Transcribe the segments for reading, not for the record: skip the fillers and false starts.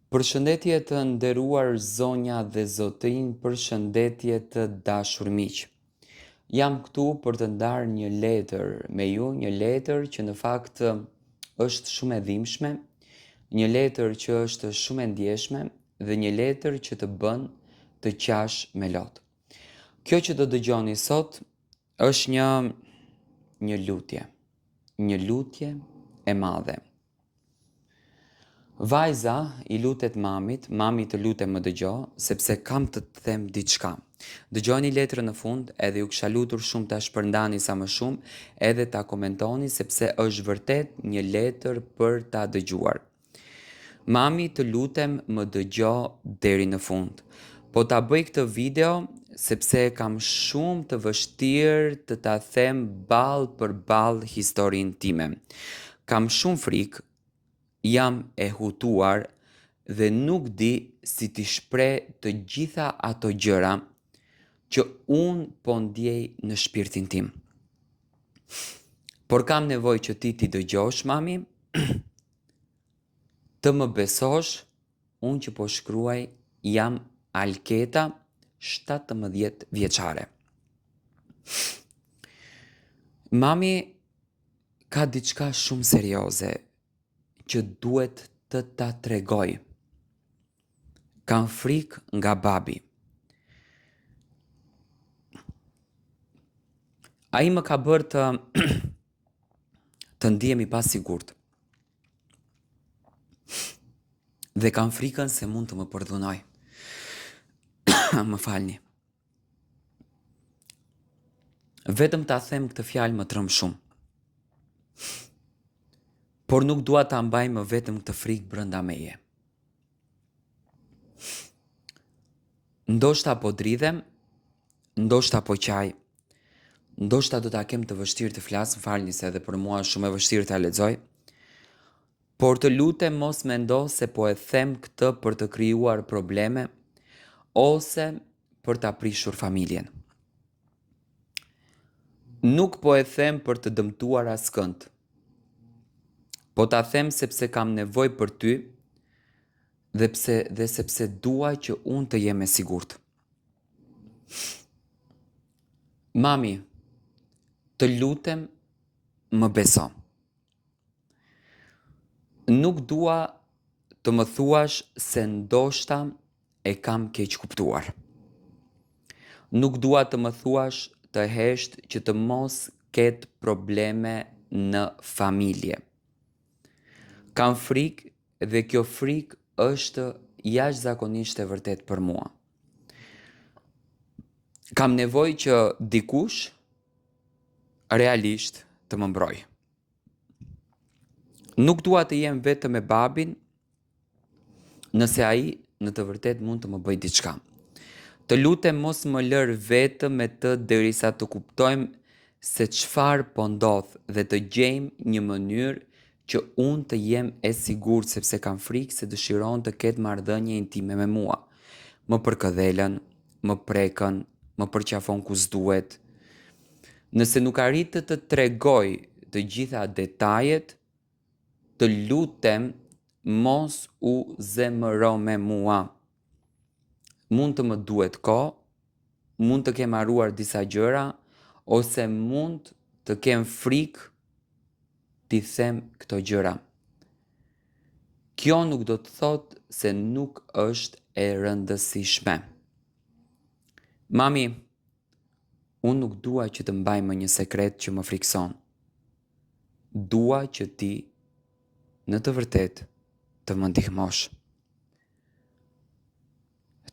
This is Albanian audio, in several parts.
Përshëndetje të nderuar zonja dhe zotrinj, përshëndetje të dashur miq. Jam këtu për të ndarë një letër me ju, një letër që në fakt është shumë e dhimbshme, një letër që është shumë e ndjeshme dhe një letër që të bën të qash me lot. Kjo që do dëgjoni sot është një lutje e madhe. Vajza i lutet mamit, mami të lutem më dëgjo, sepse kam të them diçka. Dëgjoni letrën në fund, edhe ju kisha lutur shumë ta shpërndani sa më shumë, edhe ta komentoni sepse është vërtet një letër për ta dëgjuar. Mami të lutem më dëgjo deri në fund. Po ta bëj këtë video sepse kam shumë të vështirë të ta them ball për ball historinë time. Kam shumë frikë, jam e hutuar dhe nuk di si t'i shpreh të gjitha ato gjëra që unë po ndjej në shpirtin tim. Por kam nevojë që ti t'i dëgjosh, mami, të më besosh, unë që po shkruaj jam Alketa, 17 vjeçare. Mami ka diçka shumë serioze që duhet të ta tregoj. Kam frikë nga babi. Ai më ka bërë të ndihem i pasigurt. Dhe kam frikën se mund të më përdhunoj. Më falni. Vetëm ta them këtë fjalë më tremb shumë. Por nuk dua ta mbaj më vetëm këtë frikë brenda meje. Ndoshta po dridhem, ndoshta po qaj, ndoshta do ta kem të vështirë të flas, më falni se edhe për mua është shumë e vështirë ta lexoj. Por të lutem mos mendo se po e them këtë për të krijuar probleme ose për ta prishur familjen. Nuk po e them për të dëmtuar askënd. Po ta them sepse kam nevojë për ty dhe sepse dua që unë të jem e sigurt. Mami, të lutem më beso. Nuk dua të më thuash se ndoshta e kam keq kuptuar. Nuk dua të më thuash të heshtë që të mos ketë probleme në familje. Kam frikë dhe kjo frikë është jashtëzakonisht e vërtet për mua. Kam nevojë që dikush realisht të më mbrojë. Nuk dua të jem vetëm me babin nëse ai në të vërtet mund të më bëjë diçka. Të lutem mos më lër vetëm me të derisa të kuptojmë se çfarë po ndodh dhe të gjejmë një mënyrë që unë të jem e sigurt sepse kam frikë se dëshiron të ketë marrëdhënie intime me mua. Më përkëdhelen, më prekën, më përqafon ku s'duhet. Nëse nuk arrit të tregoj të gjitha detajet, të lutem mos u zemëro me mua. Mund të më duhet kohë, mund të kem harruar disa gjëra, ose mund të kem frikë t'i them këto gjëra. Kjo nuk do të thotë se nuk është e rëndësishme. Mami, unë nuk dua që të mbaj më një sekret që më frikson. Dua që ti, në të vërtet, të më ndihmosh.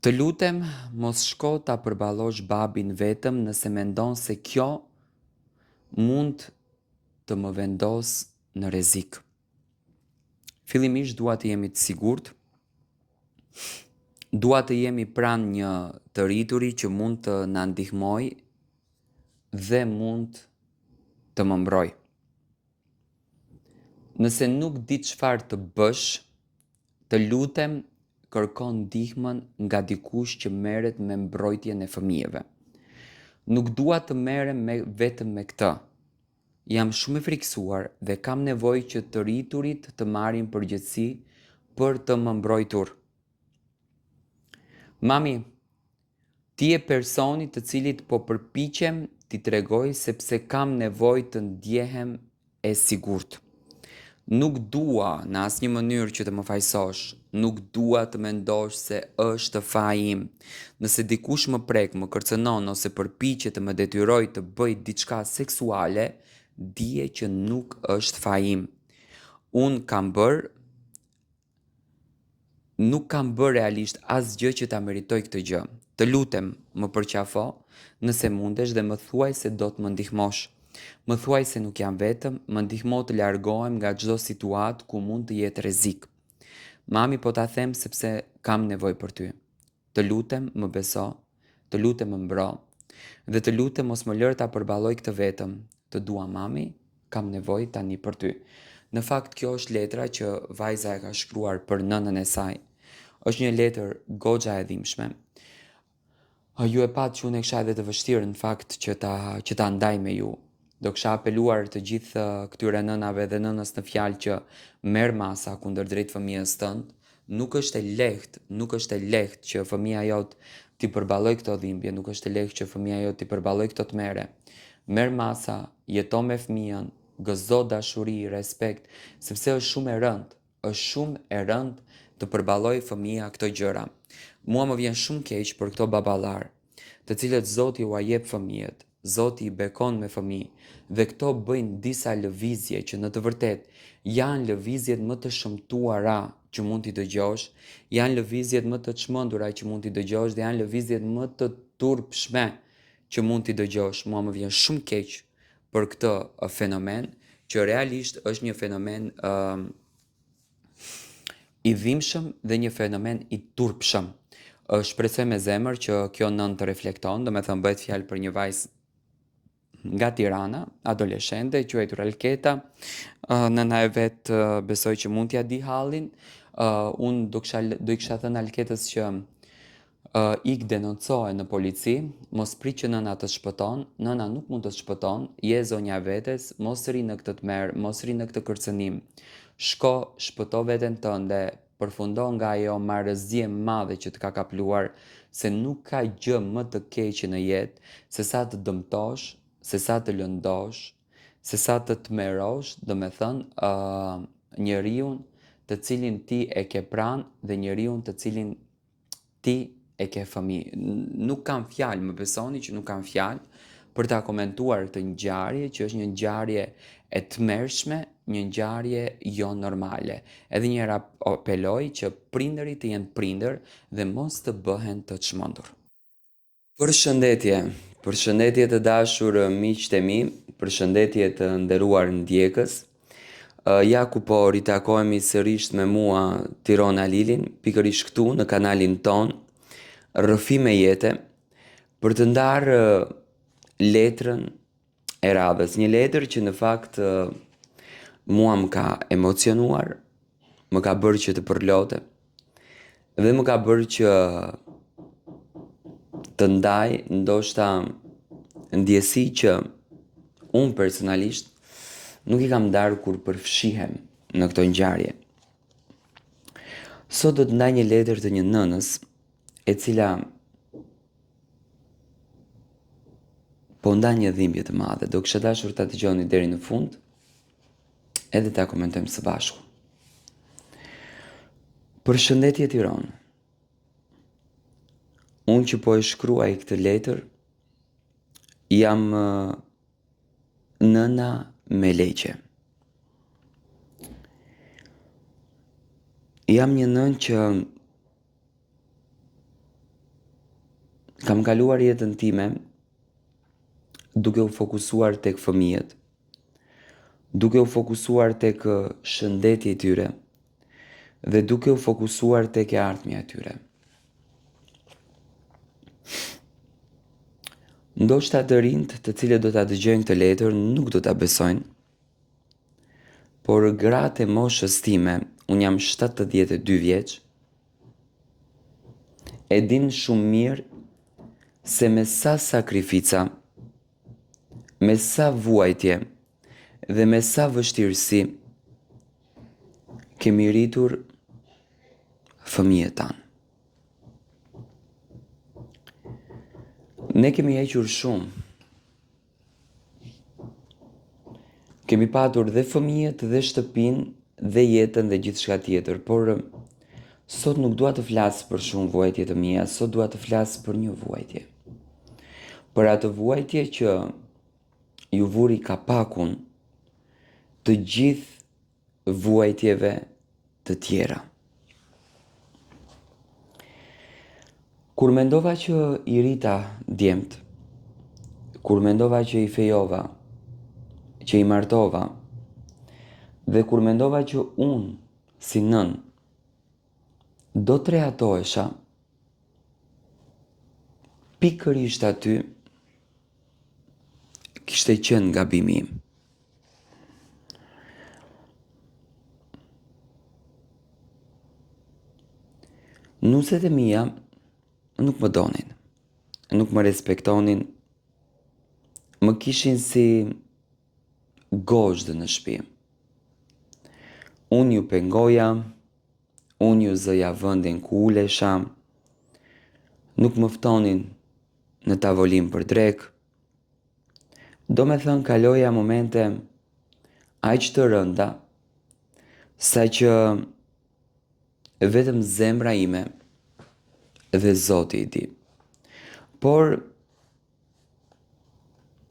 Të lutem mos shko ta përballosh babin vetëm nëse mendon se kjo mund të më vendos në rrezik. Fillimisht dua të jemi të sigurt, dua të jemi pranë një të rrituri që mund të na ndihmojë dhe mund të më mbrojë. Nëse nuk di çfarë të bësh, të lutem kërko ndihmën nga dikush që merret me mbrojtjen e fëmijëve. Nuk dua të merrem vetëm me këtë. Jam shumë e frikësuar dhe kam nevojë që të rriturit të marrin përgjegjësi për të më mbrojtur. Mami, ti e personi të cilit po përpiqem t'i tregoj sepse kam nevojë të ndjehem e sigurt. Nuk dua në asnjë mënyrë që të më fajsosh, nuk dua të mendosh se është faji im. Nëse dikush më prek, më kërcënon ose përpiqet të më detyroj të bëj diçka seksuale, dije që nuk është faji im. Unë nuk kam bërë realisht asgjë që ta meritoj këtë gjë. Të lutem, më përqafo, nëse mundesh dhe më thuaj se do të më ndihmosh. Më thuaj se nuk jam vetëm, më ndihmo të largohem nga çdo situatë ku mund të jetë rrezik. Mami, po ta them sepse kam nevojë për ty. Të lutem, më beso, të lutem më mbro, dhe të lutem mos më lër ta përballoj këtë vetëm. Të dua mami, kam nevojë tani për ty. Në fakt kjo është letra që vajza e ka shkruar për nënën e saj. Është një letër goxha e dhimbshme. Ju e patë që unë e kisha edhe të vështirë në fakt që ta ndaj me ju. Do kisha apeluar të gjithë këtyre nënave dhe nënës në fjalë që merr masa kundër drejt fëmijës tënd. Nuk është e lehtë që fëmia jot t'i përballoj këto dhimbje, nuk është e lehtë që fëmia jot t'i përballoj këto tmerre. Merr masa, jeto me fëmijën, gëzo dashuri, respekt, sepse është shumë e rëndë të përballoj fëmia këto gjëra. Mua më vjen shumë keq për këto baballar, të cilët Zoti ua jep fëmijët, Zoti i bekon me fëmijë, dhe këto bëjnë disa lëvizje që në të vërtetë janë lëvizjet më të shëmtuara që mund t'i dëgjosh, janë lëvizjet më të çmendura që mund t'i dëgjosh dhe janë lëvizjet më të turpshme që mund t'i dëgjosh. Mua më vjen shumë keq për këtë fenomen, që realisht është një fenomen i dhimbshëm dhe një fenomen i turpshëm. Shpresoj me zemër që kjo nën të reflekton, do me thënë bëhet fjalë për një vajzë nga Tirana, adoleshente, quajtur Alketa. Nëna e vet besoj që mund t'ja di hallin. Unë do i kisha thënë Alketës që ik denoncohe në polici, mos prit që nëna të shpëton, nëna nuk mund të shpëton, je zonja vetes, mos ri në këtë tmerr, mos ri në këtë kërcënim. Shko, shpëto veten tënde, përfundo nga ajo marrëzie e madhe që të ka kapluar, se nuk ka gjë më të keqe në jetë se sa të dëmtosh, se sa të lëndosh, se sa të tmerosh, do me thënë njeriun të cilin ti e ke pranë dhe njeriun të cilin ti e ke fëmijë. Nuk kam fjalë, më besoni që nuk kam fjalë për ta komentuar këtë ngjarje, që është një ngjarje e tmerrshme, një ngjarje jo normale. Edhe një herë apeloj që prindërit të jenë prindër dhe mos të bëhen të çmendur. Përshëndetje të dashur miqtë e mi, përshëndetje të nderuar ndjekës. Ja ku po ritakohemi sërish me mua Tirona Lilin, pikërisht këtu në kanalin ton, Rrëfime jete, për të ndarë letrën e radhës. Një letër që në fakt mua më ka emocionuar, më ka bërë që të përlote, dhe më ka bërë që të ndaj ndoshta ndjesi që unë personalisht nuk i kam ndarë kur përfshihem në këto ngjarje. Sot do të ndaj një letër të një nënës e cila po ndan një dhimbje të madhe. Do kisha dashur ta dëgjoni deri në fund, edhe ta komentojmë së bashku. Përshëndetje Tiranë. Unë që po e shkruaj këtë letër, jam nëna me leqe. Jam një nën që kam kaluar jetën time duke u fokusuar tek fëmijët, duke u fokusuar tek shëndeti i tyre dhe duke u fokusuar tek e ardhmja e tyre. Ndoshta të rinjt të cilët do ta dëgjojnë këtë letër nuk do ta besojnë, por gratë e moshës time, unë jam 72 vjeç, e din shumë mirë se me sa sakrifica, me sa vuajtje dhe me sa vështirësi kemi rritur fëmijët tanë. Ne kemi hequr shumë. Kemi patur dhe fëmijët dhe shtëpinë dhe jetën dhe gjithçka tjetër, por sot nuk dua të flas për shumë vuajtje të mia, sot dua të flas për një vuajtje. Për atë vuajtje që ju vuri kapakun të gjithë vuajtjeve të tjera. Kur mendova që i rita djemt, kur mendova që i fejova, që i martova, dhe kur mendova që unë, si nën, do të reatohesha, pikërisht aty kishte qenë gabimi im. Nuset e mia nuk më donin, nuk më respektonin, më kishin si gozhdë në shtëpi. Unë ju pengoja, unë ju zëja vendin ku ulesha, nuk më ftonin në tavolim për drek. Do me thënë kaloja momente aq të rënda, sa që vetëm zemra ime dhe Zoti i di. Por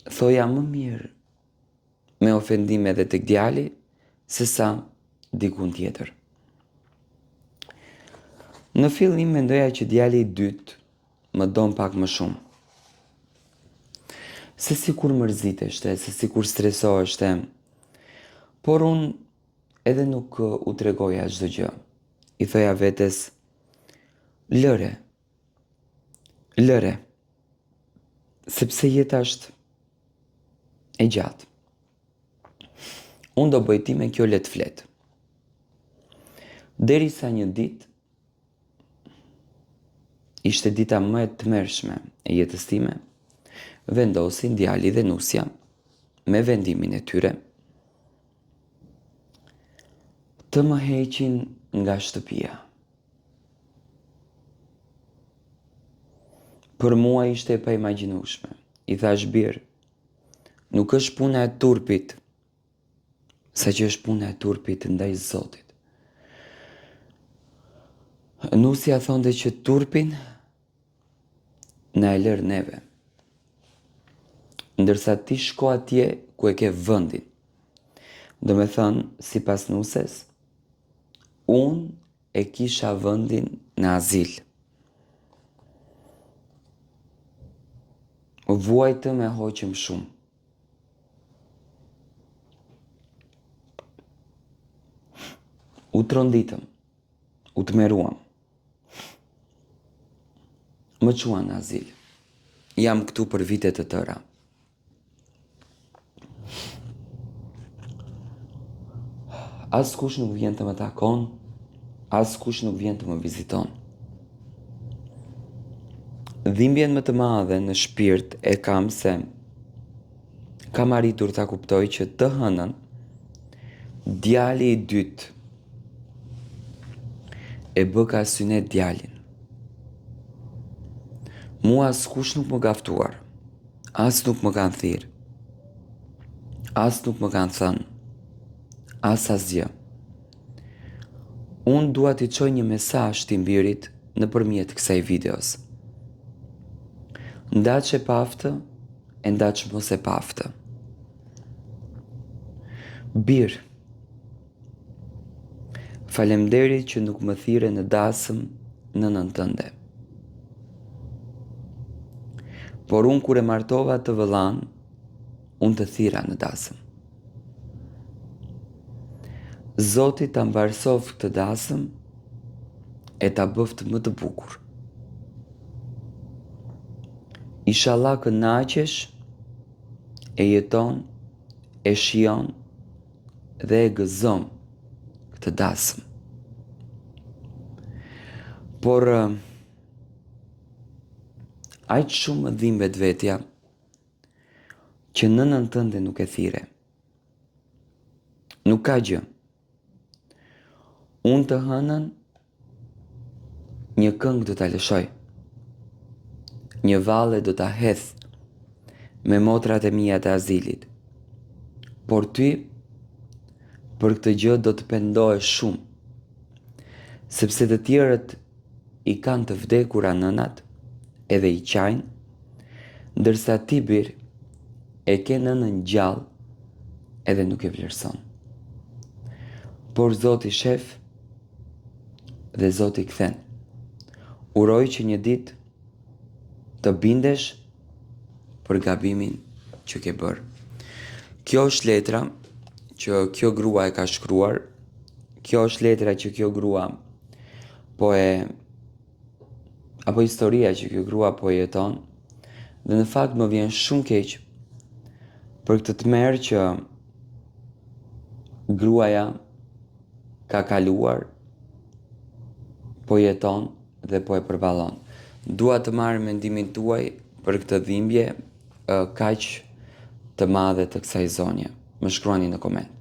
thoja më mirë me ofendime edhe tek djali se sa dikun tjetër. Në fillim mendoja që djali i dytë më don pak më shumë. Se sikur mërziteshte, se sikur stresoheshte, por unë edhe nuk u tregoja çdo gjë. I thoja vetes, lëre, sepse jeta është e gjatë. Unë do bëj ti me kjo let flet. Derisa një ditë, ishte dita më e tmerrshme e jetës time, vendosin djali dhe nusja, me vendimin e tyre, të më heqin nga shtëpia. Për mua ishte e paimagjinueshme. I thash birë, nuk është puna e turpit, sa që është puna e turpit ndaj Zotit. Nusja thonte që turpin na e lër neve, ndërsa ti shko atje ku e ke vendin. Do me thënë, si pas nuses, unë e kisha vendin në azil. Vuajtëm e hoqëm shumë. U tronditëm, u tmeruam. Më quan në azil. Jam këtu për vite të tëra. As kush nuk vjen të më takon, as kush nuk vjen të më viziton. Dhimbjen më të madhe në shpirt e kam se kam arritur ta kuptoj që të hënën djali i dytë e bë ka synet djalin. Mua as kush nuk më ka ftuar, as nuk më kanë thirrë, as nuk më kanë thënë, as asgjë. Unë dua t'i çoj një mesazh t'i mbirit nëpërmjet kësaj videos. Ndaç e paftë, e ndaç mos e paftë. Bir, faleminderit që nuk më thirre në dasëm nënën tënde. Por unë kur e martova të vëllan, unë të thira në dasëm. Zoti ta mbarsoft këtë dasëm e ta bëft më të bukur. Inshallah kënaqesh, e jeton, e shijon dhe e gëzon këtë dasëm. Por aq shumë më dhimbet vetja që nënën tënde nuk e thire. Nuk ka gjë. Unë të hënën një këngë do ta lëshoj. Një valle do ta hedh me motrat e mia të azilit. Por ty, për këtë gjë do të pendohesh shumë, sepse të tjerët i kanë të vdekura nënat edhe i qajnë, ndërsa ti bir e ke nënën gjallë edhe nuk e vlerëson. Por Zoti shef dhe Zoti kthen. Uroj që një ditë të bindesh për gabimin që ke bërë. Kjo është letra që kjo grua e ka shkruar. Kjo është letra që kjo grua apo historia që kjo grua po jeton. Dhe në fakt më vjen shumë keq për këtë tmerr që gruaja ka kaluar, po jeton dhe po e përballon. Dua të marr mendimin tuaj për këtë dhimbje kaq të madhe të kësaj zonje. Më shkruani në koment.